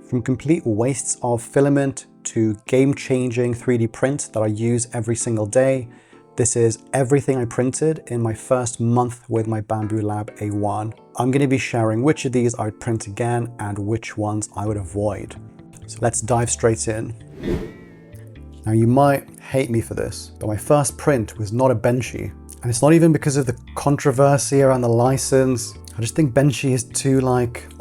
From complete wastes of filament to game-changing 3D print that I use every single day, this is everything I printed in my first month with my Bambu Lab A1. I'm going to be sharing which of these I would print again and which ones I would avoid. So let's dive straight in. Now you might hate me for this, but my first print was not a Benchy. And it's not even because of the controversy around the license. I just think Benchy is too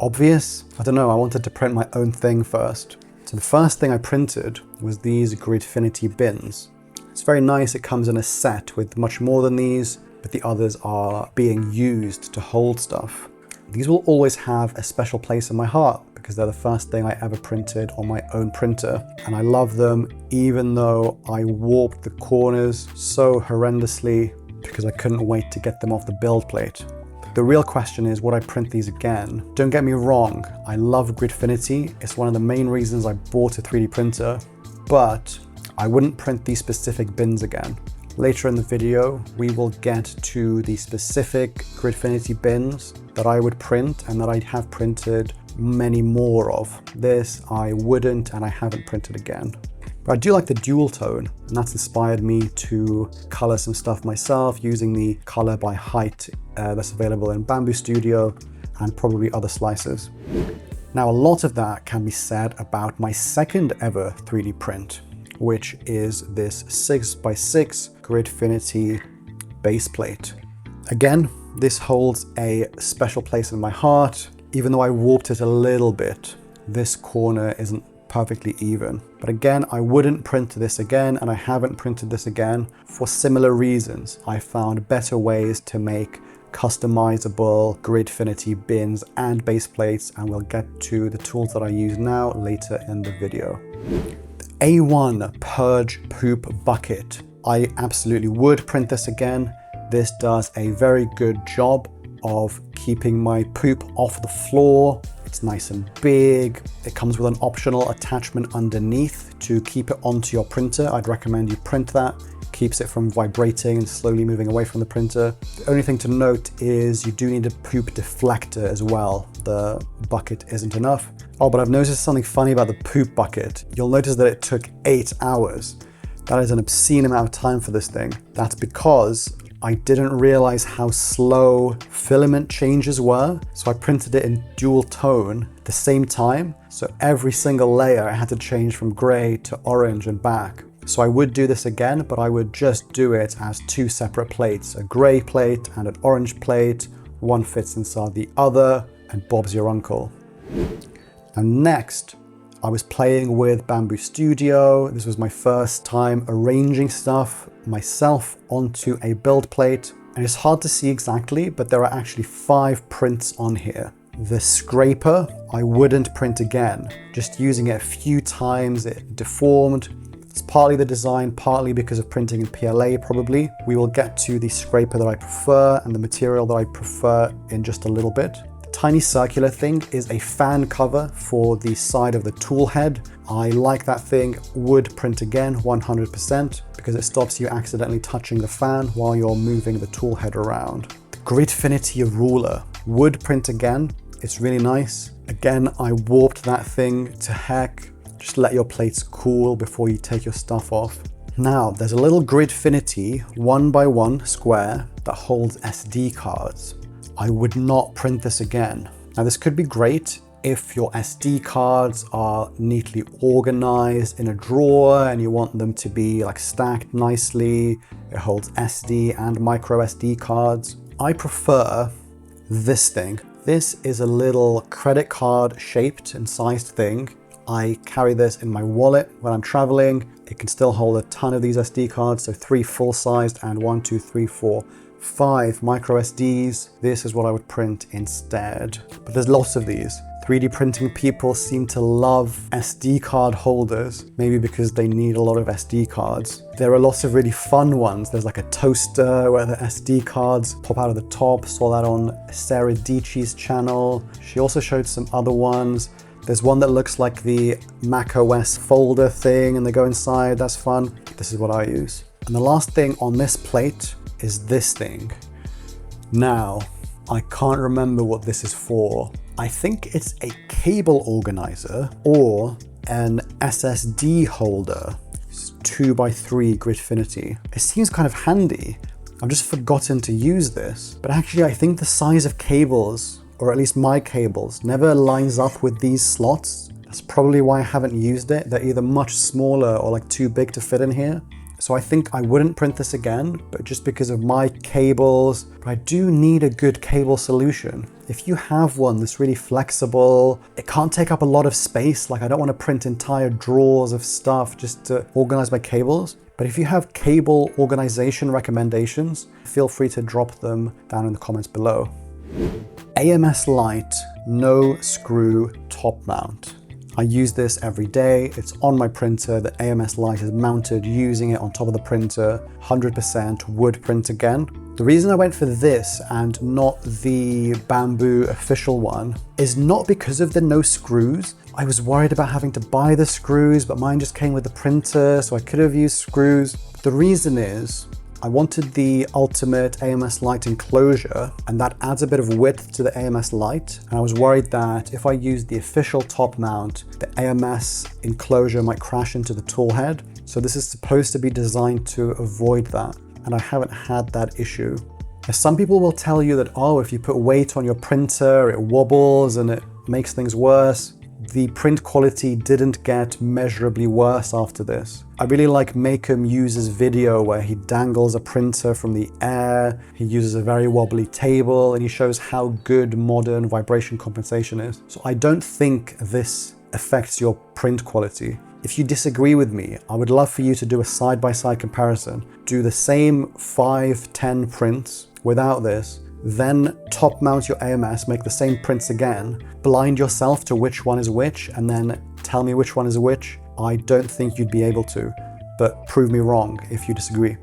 obvious. I don't know, I wanted to print my own thing first. So the first thing I printed was these gridfinity bins. It's very nice, it comes in a set with much more than these, but the others are being used to hold stuff. These will always have a special place in my heart because they're the first thing I ever printed on my own printer. And I love them even though I warped the corners so horrendously because I couldn't wait to get them off the build plate. The real question is, would I print these again? Don't get me wrong, I love gridfinity. It's one of the main reasons I bought a 3D printer, but I wouldn't print these specific bins again. Later in the video, we will get to the specific gridfinity bins that I would print and that I have printed many more of. This I wouldn't and I haven't printed again. But I do like the dual tone, and that's inspired me to color some stuff myself using the color by height that's available in Bambu Studio and probably other slicers. Now, a lot of that can be said about my second ever 3D print, which is this 6x6 gridfinity base plate. Again, this holds a special place in my heart. Even though I warped it a little bit, this corner isn't perfectly even. But again, I wouldn't print this again, and I haven't printed this again for similar reasons. I found better ways to make customizable gridfinity bins and base plates, and we'll get to the tools that I use now later in the video. The A1 Purge Poop Bucket. I absolutely would print this again. This does a very good job of keeping my poop off the floor. It's nice and big. It comes with an optional attachment underneath to keep it onto your printer. I'd recommend you print that. Keeps it from vibrating and slowly moving away from the printer. The only thing to note is you do need a poop deflector as well. The bucket isn't enough. Oh, but I've noticed something funny about the poop bucket. You'll notice that it took 8 hours. That is an obscene amount of time for this thing. That's because I didn't realize how slow filament changes were. So I printed it in dual tone at the same time. So every single layer I had to change from gray to orange and back. So I would do this again, but I would just do it as 2 separate plates, a gray plate and an orange plate. One fits inside the other, and Bob's your uncle. Now next, I was playing with Bambu Studio. This was my first time arranging stuff myself onto a build plate. And it's hard to see exactly, but there are actually 5 prints on here. The scraper, I wouldn't print again. Just using it a few times, it deformed. It's partly the design, partly because of printing in PLA probably. We will get to the scraper that I prefer and the material that I prefer in just a little bit. Tiny circular thing is a fan cover for the side of the tool head. I like that thing, would print again 100% because it stops you accidentally touching the fan while you're moving the tool head around. The gridfinity ruler, would print again. It's really nice. Again, I warped that thing to heck. Just let your plates cool before you take your stuff off. Now, there's a little gridfinity 1x1 square that holds SD cards. I would not print this again. Now this could be great if your SD cards are neatly organized in a drawer and you want them to be stacked nicely. It holds SD and micro SD cards. I prefer this thing. This is a little credit card shaped and sized thing. I carry this in my wallet when I'm traveling. It can still hold a ton of these SD cards, so 3 full-sized and 1, 2, 3, 4, 5 micro SDs. This is what I would print instead. But there's lots of these. 3D printing people seem to love SD card holders, maybe because they need a lot of SD cards. There are lots of really fun ones. There's like a toaster where the SD cards pop out of the top. Saw that on Sarah Dietschy's channel. She also showed some other ones. There's one that looks like the macOS folder thing and they go inside. That's fun. This is what I use. And the last thing on this plate is this thing. Now, I can't remember what this is for. I think it's a cable organizer or an SSD holder. It's 2x3 gridfinity. It seems kind of handy. I've just forgotten to use this, but actually I think the size of cables, or at least my cables, never lines up with these slots. That's probably why I haven't used it. They're either much smaller or like too big to fit in here. So I think I wouldn't print this again, but just because of my cables. But I do need a good cable solution. If you have one that's really flexible, it can't take up a lot of space. Like I don't want to print entire drawers of stuff just to organize my cables. But if you have cable organization recommendations, feel free to drop them down in the comments below. AMS light, no screw top mount. I use this every day. It's on my printer. The AMS light is mounted using it on top of the printer. 100% wood print again. The reason I went for this and not the Bamboo official one is not because of the no screws. I was worried about having to buy the screws, but mine just came with the printer, so I could have used screws. The reason is I wanted the ultimate AMS light enclosure, and that adds a bit of width to the AMS light. And I was worried that if I used the official top mount, the AMS enclosure might crash into the tool head. So this is supposed to be designed to avoid that. And I haven't had that issue. Now, some people will tell you that, oh, if you put weight on your printer, it wobbles and it makes things worse. The print quality didn't get measurably worse after this. I really like Makem uses video where he dangles a printer from the air, he uses a very wobbly table, and he shows how good modern vibration compensation is. So I don't think this affects your print quality. If you disagree with me, I would love for you to do a side-by-side comparison. Do the same 5-10 prints without this, then top mount your AMS, make the same prints again, blind yourself to which one is which, and then tell me which one is which. I don't think you'd be able to, but prove me wrong if you disagree.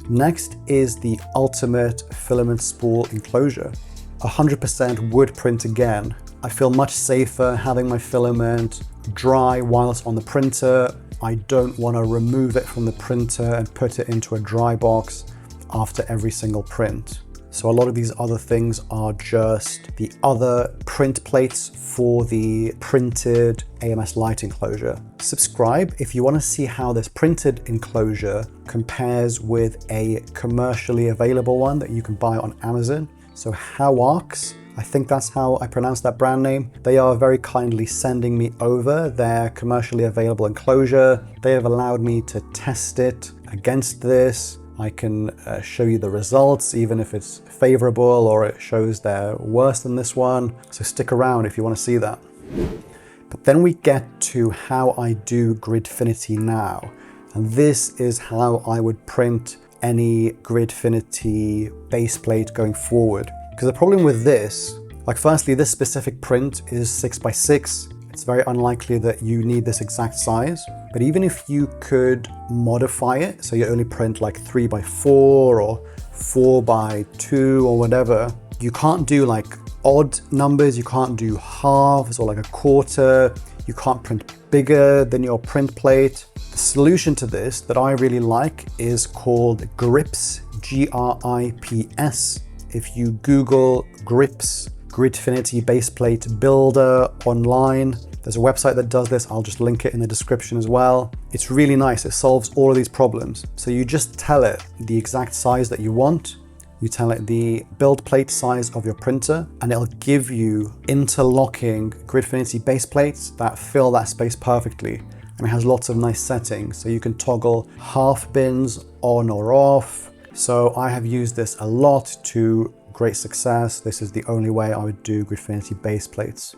Next is the ultimate filament spool enclosure. 100% wood print again. I feel much safer having my filament dry while it's on the printer. I don't want to remove it from the printer and put it into a dry box after every single print. So a lot of these other things are just the other print plates for the printed AMS light enclosure. Subscribe if you want to see how this printed enclosure compares with a commercially available one that you can buy on Amazon. So Howarks, I think that's how I pronounce that brand name. They are very kindly sending me over their commercially available enclosure. They have allowed me to test it against this. I can show you the results, even if it's favorable or it shows they're worse than this one. So stick around if you want to see that. But then we get to how I do gridfinity now. And this is how I would print any gridfinity base plate going forward. Because the problem with this, like firstly, this specific print is 6x6. It's very unlikely that you need this exact size, but even if you could modify it, so you only print like 3x4 or 4x2 or whatever, you can't do like odd numbers, you can't do halves or like a quarter, you can't print bigger than your print plate. The solution to this that I really like is called Grips, G-R-I-P-S. If you Google Grips, Gridfinity baseplate builder online, there's a website that does this. I'll just link it in the description as well. It's really nice. It solves all of these problems. So you just tell it the exact size that you want. You tell it the build plate size of your printer, and it'll give you interlocking Gridfinity base plates that fill that space perfectly. And it has lots of nice settings. So you can toggle half bins on or off. So I have used this a lot to great success. This is the only way I would do Gridfinity base plates.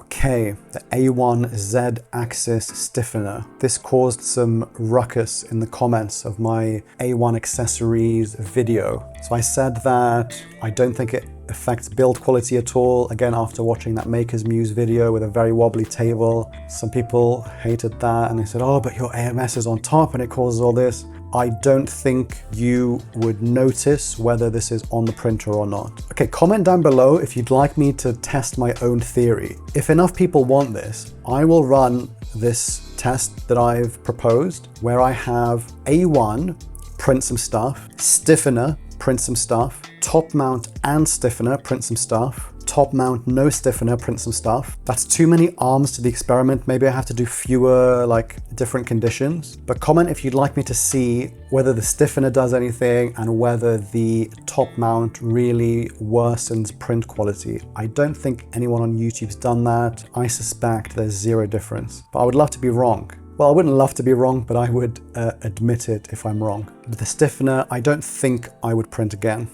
Okay, the A1 Z-axis stiffener. This caused some ruckus in the comments of my A1 accessories video. So I said that I don't think it affects build quality at all. Again, after watching that Maker's Muse video with a very wobbly table, some people hated that and they said, oh, but your AMS is on top and it causes all this. I don't think you would notice whether this is on the printer or not. Okay, comment down below if you'd like me to test my own theory. If enough people want this, I will run this test that I've proposed where I have A1 print some stuff, stiffener print some stuff, top mount and stiffener, print some stuff. Top mount, no stiffener, print some stuff. That's too many arms to the experiment. Maybe I have to do fewer, like, different conditions. But comment if you'd like me to see whether the stiffener does anything and whether the top mount really worsens print quality. I don't think anyone on YouTube's done that. I suspect there's zero difference, but I would love to be wrong. Well, I wouldn't love to be wrong, but I would admit it if I'm wrong. With the stiffener, I don't think I would print again.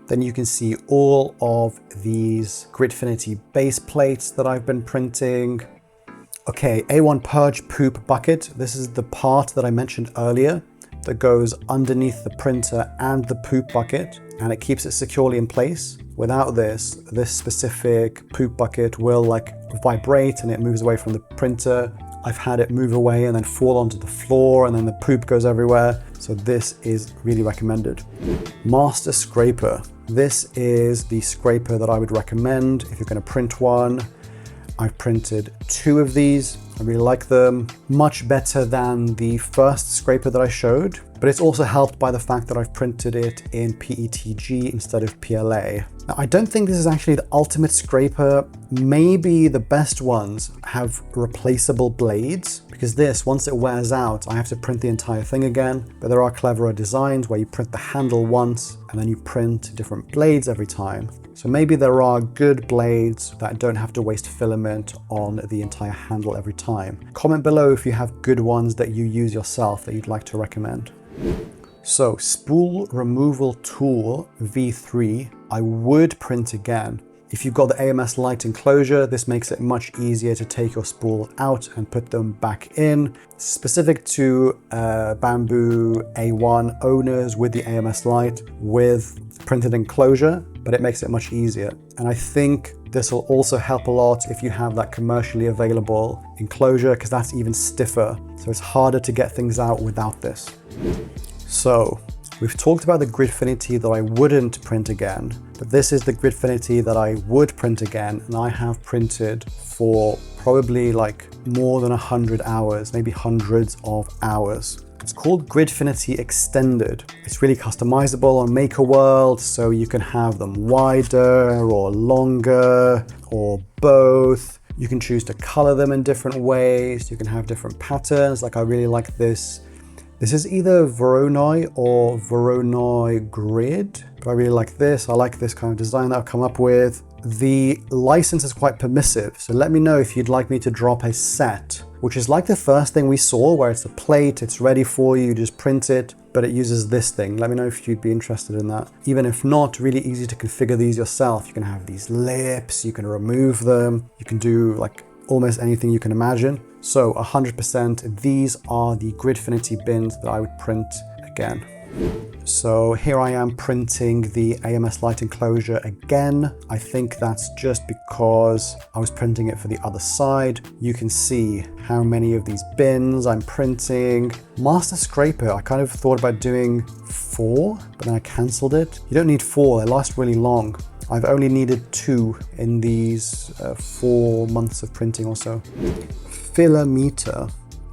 Then you can see all of these gridfinity base plates that I've been printing. Okay, A1 purge poop bucket. This is the part that I mentioned earlier that goes underneath the printer and the poop bucket, and it keeps it securely in place. Without this specific poop bucket will like vibrate and it moves away from the printer. I've had it move away and then fall onto the floor and then the poop goes everywhere. So this is really recommended. Master scraper. This is the scraper that I would recommend if you're going to print one. I've printed 2 of these. I really like them. Much better than the first scraper that I showed, but it's also helped by the fact that I've printed it in PETG instead of PLA. Now, I don't think this is actually the ultimate scraper. Maybe the best ones have replaceable blades, because this, once it wears out, I have to print the entire thing again. But there are cleverer designs where you print the handle once and then you print different blades every time. So maybe there are good blades that don't have to waste filament on the entire handle every time. Comment below if you have good ones that you use yourself that you'd like to recommend. So spool removal tool V3, I would print again. If you've got the AMS light enclosure, this makes it much easier to take your spool out and put them back in. Specific to Bamboo A1 owners with the AMS light with printed enclosure, but it makes it much easier. And I think this will also help a lot if you have that commercially available enclosure, because that's even stiffer. So it's harder to get things out without this. So we've talked about the gridfinity that I wouldn't print again, but this is the gridfinity that I would print again, and I have printed for probably like more than 100 hours, maybe hundreds of hours. It's called Gridfinity Extended. It's really customizable on MakerWorld, so you can have them wider or longer or both. You can choose to color them in different ways. You can have different patterns. Like I really like this. This is either Voronoi or Voronoi Grid, but I really like this. I like this kind of design that I've come up with. The license is quite permissive, so let me know if you'd like me to drop a set, which is like the first thing we saw, where it's a plate, it's ready for you, you just print it, but it uses this thing. Let me know if you'd be interested in that. Even if not, really easy to configure these yourself. You can have these lips, you can remove them, you can do like almost anything you can imagine. So 100%, these are the Gridfinity bins that I would print again. So here I am printing the AMS light enclosure again. I think that's just because I was printing it for the other side. You can see how many of these bins I'm printing. Master scraper, I kind of thought about doing 4, but then I cancelled it. You don't need 4, they last really long. I've only needed 2 in these 4 months of printing or so. Filler meter.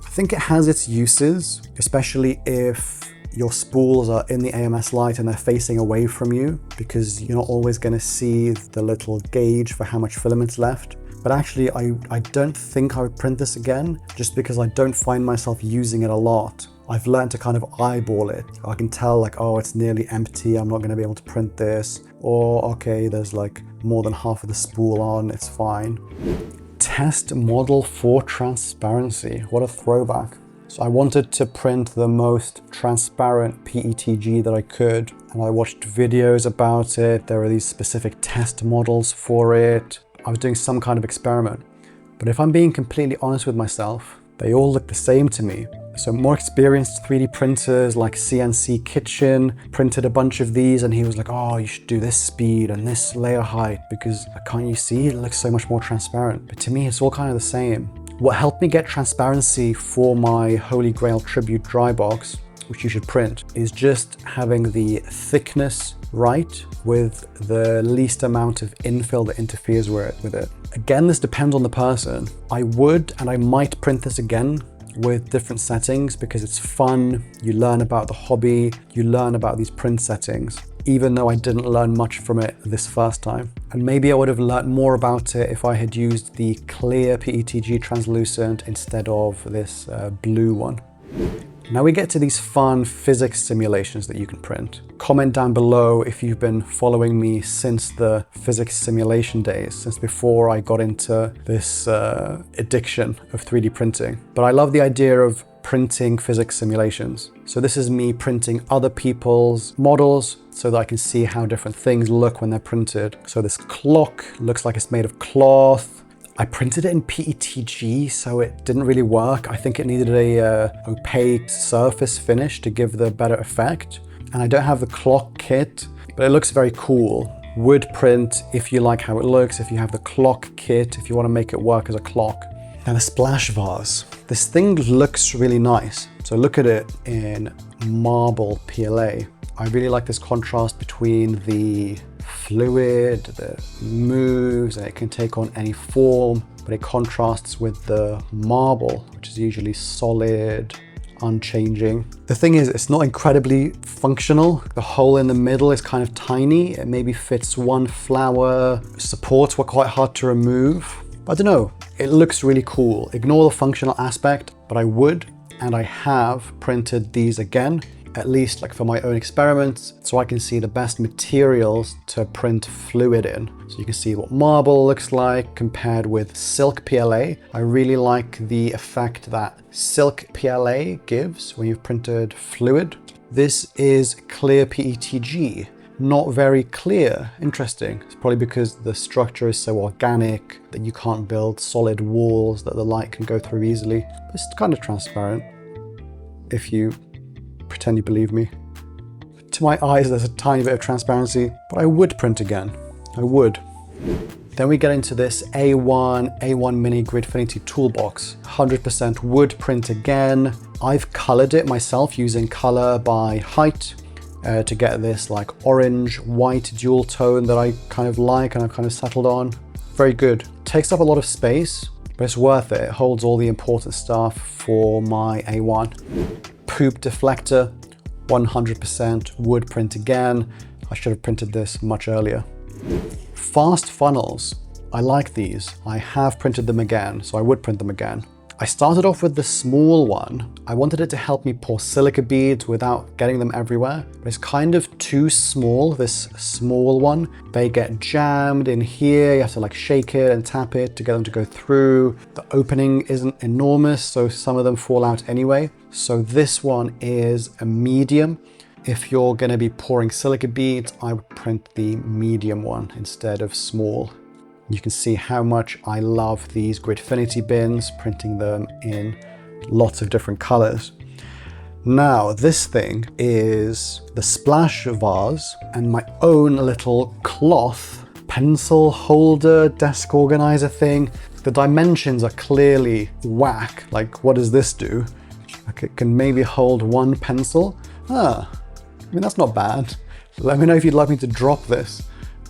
I think it has its uses, especially if your spools are in the AMS light and they're facing away from you, because you're not always going to see the little gauge for how much filament's left. But actually, I don't think I would print this again, just because I don't find myself using it a lot. I've learned to kind of eyeball it. I can tell like, oh, it's nearly empty, I'm not going to be able to print this. Or, okay, there's like more than half of the spool on, it's fine. Test model for transparency. What a throwback. So I wanted to print the most transparent PETG that I could, and I watched videos about it. There are these specific test models for it. I was doing some kind of experiment. But if I'm being completely honest with myself, they all look the same to me. So more experienced 3D printers like CNC Kitchen printed a bunch of these, and he was like, oh, you should do this speed and this layer height, because can't you see? It looks so much more transparent. But to me, it's all kind of the same. What helped me get transparency for my Holy Grail Tribute dry box, which you should print, is just having the thickness right with the least amount of infill that interferes with it. Again, this depends on the person. I would, and I might print this again with different settings, because it's fun. You learn about the hobby, you learn about these print settings. even though I didn't learn much from it this first time. And maybe I would have learned more about it if I had used the clear PETG translucent instead of this blue one. Now we get to these fun physics simulations that you can print. Comment down below if you've been following me since the physics simulation days, since before I got into this addiction of 3D printing. But I love the idea of printing physics simulations. So this is me printing other people's models so that I can see how different things look when they're printed. So this clock looks like it's made of cloth. I printed it in PETG, so it didn't really work. I think it needed a opaque surface finish to give the better effect. And I don't have the clock kit, but it looks very cool. Wood print, if you like how it looks, if you have the clock kit, if you want to make it work as a clock. Now the splash vase. This thing looks really nice. So look at it in marble PLA. I really like this contrast between the fluid that moves and it can take on any form, but it contrasts with the marble, which is usually solid, unchanging. The thing is, it's not incredibly functional. The hole in the middle is kind of tiny. It maybe fits one flower. Supports were quite hard to remove. But I don't know, it looks really cool. Ignore the functional aspect, but I would, and I have printed these again, at least like for my own experiments, so I can see the best materials to print fluid in. So you can see what marble looks like compared with silk PLA. I really like the effect that silk PLA gives when you've printed fluid. This is clear PETG, not very clear. Interesting. It's probably because the structure is so organic that you can't build solid walls that the light can go through easily. It's kind of transparent, if you pretend you believe me. To my eyes, there's a tiny bit of transparency, but I would print again. I would. Then we get into this A1 Mini Gridfinity Toolbox. 100% wood print again. I've colored it myself using color by height to get this like orange, white dual tone that I kind of like and I've kind of settled on. Very good. Takes up a lot of space, but it's worth it. It holds all the important stuff for my A1. Poop deflector, 100% wood print again. I should have printed this much earlier. Fast funnels, I like these. I have printed them again, so I would print them again. I started off with the small one. I wanted it to help me pour silica beads without getting them everywhere, but it's kind of too small, this small one. They get jammed in here. You have to like shake it and tap it to get them to go through. The opening isn't enormous, so some of them fall out anyway. So this one is a medium. If you're gonna be pouring silica beads, I would print the medium one instead of small. You can see how much I love these Gridfinity bins, printing them in lots of different colors. Now, this thing is the splash vase and my own little cloth pencil holder, desk organizer thing. The dimensions are clearly whack. Like, what does this do? Like, it can maybe hold one pencil. I mean, that's not bad. Let me know if you'd like me to drop this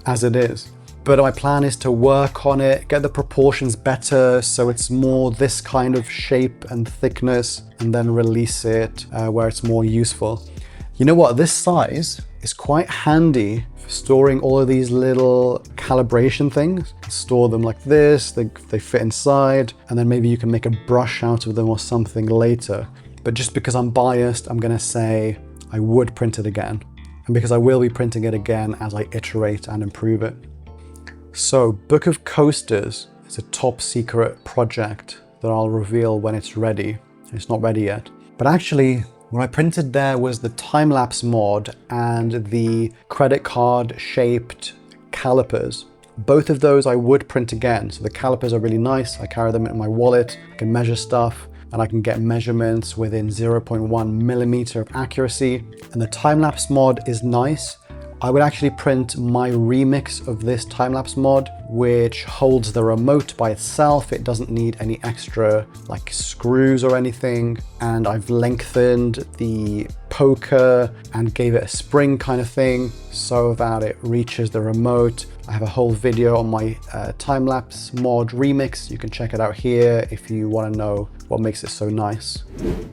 as it is. But my plan is to work on it, get the proportions better so it's more this kind of shape and thickness, and then release it where it's more useful. You know what? This size is quite handy for storing all of these little calibration things. Store them like this, they fit inside, and then maybe you can make a brush out of them or something later. But just because I'm biased, I'm gonna say I would print it again. And because I will be printing it again as I iterate and improve it. So, Book of Coasters is a top secret project that I'll reveal when it's ready. It's not ready yet. But actually, what I printed there was the time-lapse mod and the credit card shaped calipers. Both of those I would print again. So the calipers are really nice. I carry them in my wallet. I can measure stuff and I can get measurements within 0.1 millimeter of accuracy. And the time-lapse mod is nice. I would actually print my remix of this time-lapse mod, which holds the remote by itself. It doesn't need any extra like screws or anything. And I've lengthened the poker and gave it a spring kind of thing so that it reaches the remote. I have a whole video on my time-lapse mod remix. You can check it out here if you want to know what makes it so nice.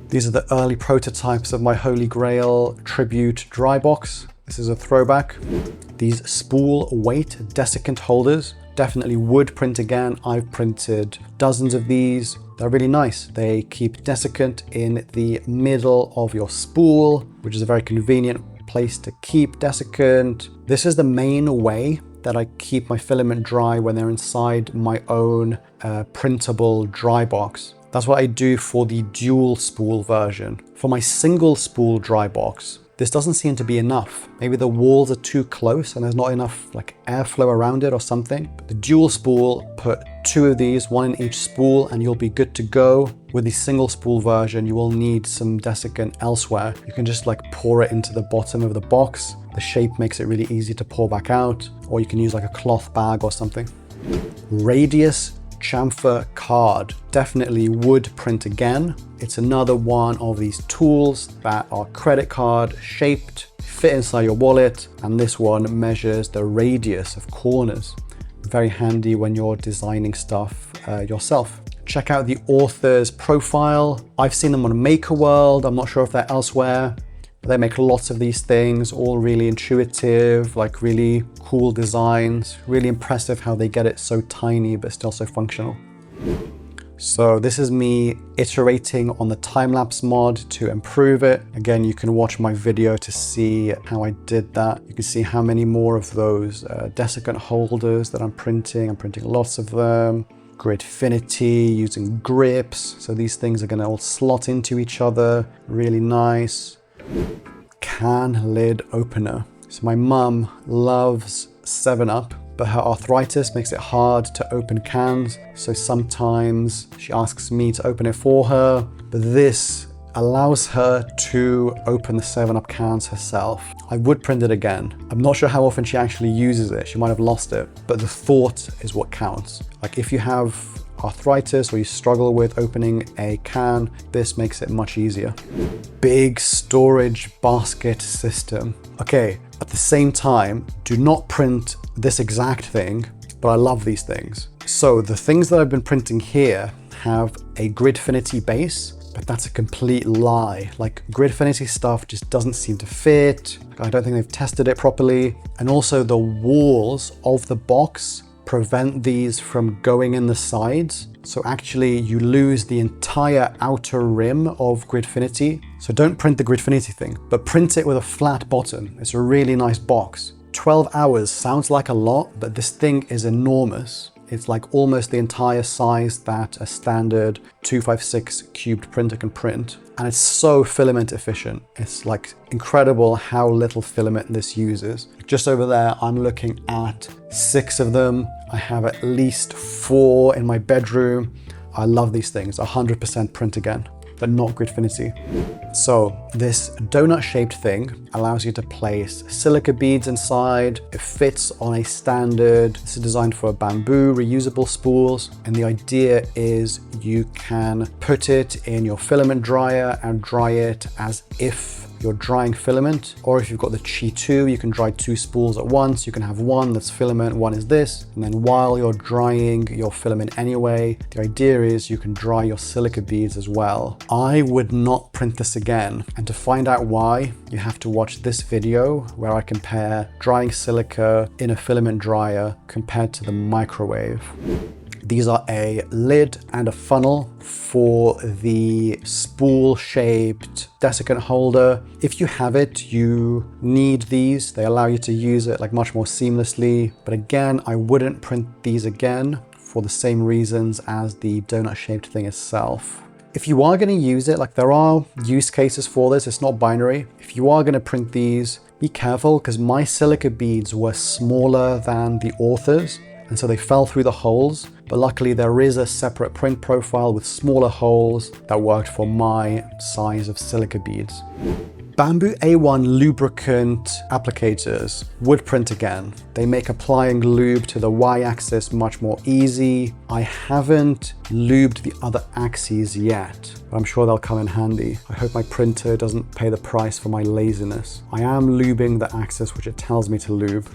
These are the early prototypes of my Holy Grail tribute dry box. This is a throwback. These spool weight desiccant holders definitely would print again. I've printed dozens of these. They're really nice. They keep desiccant in the middle of your spool, which is a very convenient place to keep desiccant. This is the main way that I keep my filament dry when they're inside my own printable dry box. That's what I do for the dual spool version. For my single spool dry box, this doesn't seem to be enough. Maybe the walls are too close and there's not enough like airflow around it or something. The dual spool, put 2 of these, 1 in each spool, and you'll be good to go. With the single spool version, you will need some desiccant elsewhere. You can just like pour it into the bottom of the box. The shape makes it really easy to pour back out, or you can use like a cloth bag or something. Radius chamfer card definitely would print again. It's another one of these tools that are credit card shaped, fit inside your wallet, and this one measures the radius of corners. Very handy when you're designing stuff yourself. Check out the author's profile. I've seen them on MakerWorld. I'm not sure if they're elsewhere. They make lots of these things, all really intuitive, like really cool designs. Really impressive how they get it so tiny, but still so functional. So this is me iterating on the time-lapse mod to improve it. Again, you can watch my video to see how I did that. You can see how many more of those desiccant holders that I'm printing. I'm printing lots of them. Gridfinity, using grips. So these things are gonna all slot into each other. Really nice. Can lid opener. So my mum loves 7-Up, but her arthritis makes it hard to open cans. So sometimes she asks me to open it for her, but this allows her to open the 7-Up cans herself. I would print it again. I'm not sure how often she actually uses it. She might have lost it, but the thought is what counts. Like if you have arthritis or you struggle with opening a can, this makes it much easier. Big storage basket system. Okay, at the same time, do not print this exact thing, but I love these things. So the things that I've been printing here have a gridfinity base, but that's a complete lie. Like gridfinity stuff just doesn't seem to fit. I don't think they've tested it properly. And also the walls of the box prevent these from going in the sides. So actually you lose the entire outer rim of gridfinity. So don't print the gridfinity thing, but print it with a flat bottom. It's a really nice box. 12 hours sounds like a lot, but this thing is enormous. It's like almost the entire size that a standard 256 cubed printer can print. And it's so filament efficient. It's like incredible how little filament this uses. Just over there, I'm looking at 6 of them. I have at least 4 in my bedroom. I love these things, 100% print again, but not gridfinity. So this donut shaped thing allows you to place silica beads inside. It fits on a standard. This is designed for bamboo reusable spools. And the idea is you can put it in your filament dryer and dry it as if you're drying filament, or if you've got the Qi 2, you can dry 2 spools at once. You can have one that's filament, one is this, and then while you're drying your filament anyway, the idea is you can dry your silica beads as well. I would not print this again, and to find out why, you have to watch this video where I compare drying silica in a filament dryer compared to the microwave. These are a lid and a funnel for the spool-shaped desiccant holder. If you have it, you need these. They allow you to use it like much more seamlessly. But again, I wouldn't print these again for the same reasons as the donut-shaped thing itself. If you are going to use it, like there are use cases for this, it's not binary. If you are going to print these, be careful because my silica beads were smaller than the author's. And so they fell through the holes, but luckily there is a separate print profile with smaller holes that worked for my size of silica beads. Bamboo A1 lubricant applicators would print again. They make applying lube to the y-axis much more easy. I haven't lubed the other axes yet, but I'm sure they'll come in handy. I hope my printer doesn't pay the price for my laziness. I am lubing the axis which it tells me to lube.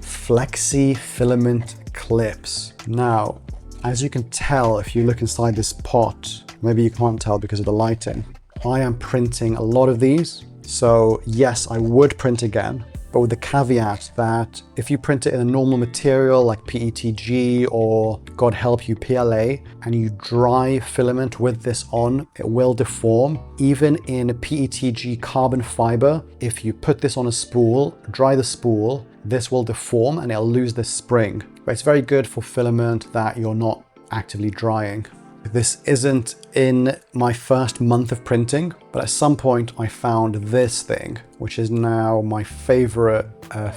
Flexi filament clips. Now, as you can tell if you look inside this pot, maybe you can't tell because of the lighting, I am printing a lot of these. So yes, I would print again, but with the caveat that if you print it in a normal material like PETG or, God help you, PLA, and you dry filament with this on, it will deform. Even in PETG carbon fiber, if you put this on a spool, dry the spool, this will deform and it'll lose this spring. But it's very good for filament that you're not actively drying. This isn't in my first month of printing, but at some point I found this thing, which is now my favorite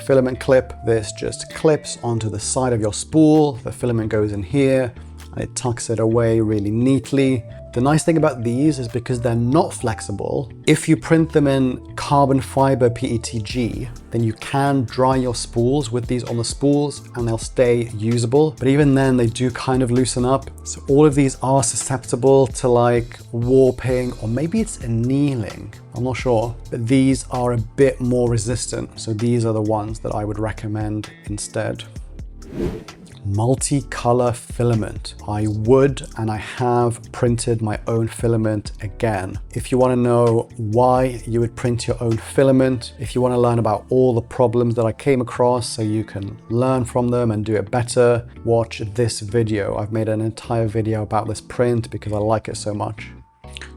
filament clip. This just clips onto the side of your spool. The filament goes in here and it tucks it away really neatly. The nice thing about these is because they're not flexible, if you print them in carbon fiber PETG, then you can dry your spools with these on the spools and they'll stay usable. But even then they do kind of loosen up. So all of these are susceptible to like warping, or maybe it's annealing. I'm not sure, but these are a bit more resistant. So these are the ones that I would recommend instead. Multicolor filament. I would and I have printed my own filament again. If you want to know why you would print your own filament, if you want to learn about all the problems that I came across so you can learn from them and do it better, watch this video. I've made an entire video about this print because I like it so much.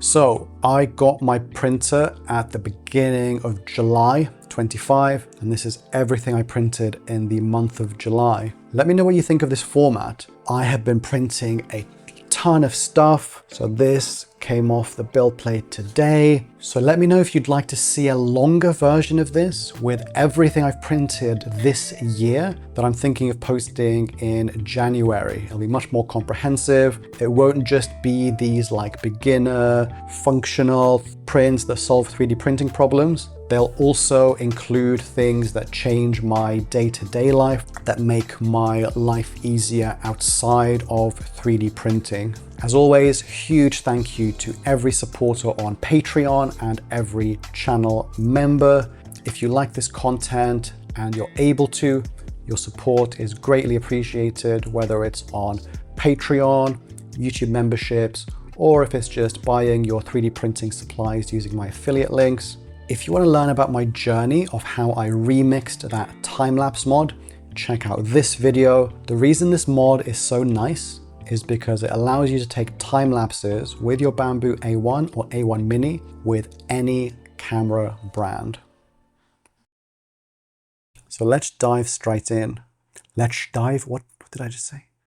So I got my printer at the beginning of July 25, and this is everything I printed in the month of July. Let me know what you think of this format. I have been printing a ton of stuff. So this came off the build plate today. So let me know if you'd like to see a longer version of this with everything I've printed this year that I'm thinking of posting in January. It'll be much more comprehensive. It won't just be these like beginner functional prints that solve 3D printing problems. They'll also include things that change my day-to-day life, that make my life easier outside of 3D printing. As always, huge thank you to every supporter on Patreon and every channel member. If you like this content and you're able to, your support is greatly appreciated, whether it's on Patreon, YouTube memberships, or if it's just buying your 3D printing supplies using my affiliate links. If you want to learn about my journey of how I remixed that time-lapse mod, check out this video. The reason this mod is so nice is because it allows you to take time lapses with your Bamboo A1 or A1 Mini with any camera brand. So let's dive straight in. Let's dive, what did I just say?